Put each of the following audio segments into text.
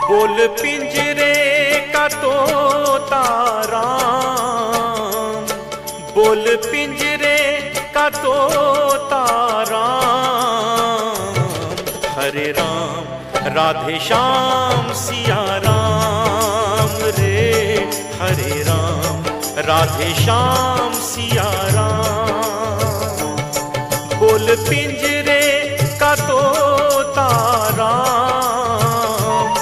बोल पिंजरे का तोता राम, बोल पिंजरे का तोता राम। हरे राम राधे श्याम सिया राम रे, हरे राम राधे श्याम सिया राम। बोल पिंजरे का तोता राम,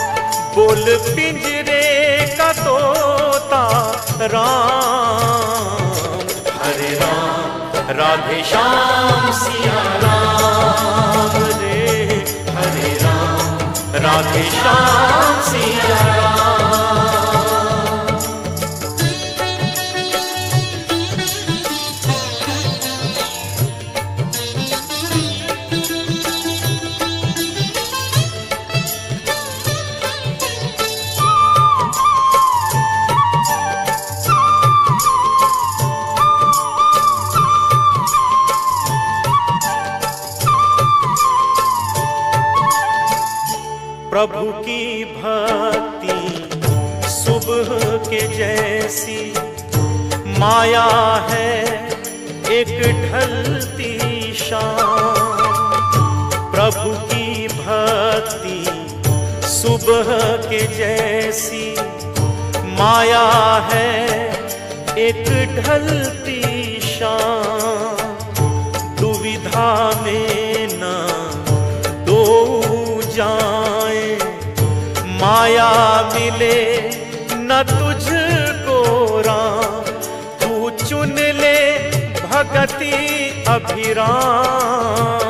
बोल पिंजरे का तोता राम। हरे राम राधे श्याम सिया राम रे, हरे राम राधे श्याम सिया राम। प्रभु की भक्ति सुबह के जैसी, माया है एक ढलती शाम। प्रभु की भक्ति सुबह के जैसी, माया है एक ढलती शाम। दुविधा में न दो जाए, माया मिले न तुझको राम। तू चुन ले भगति अभिराम।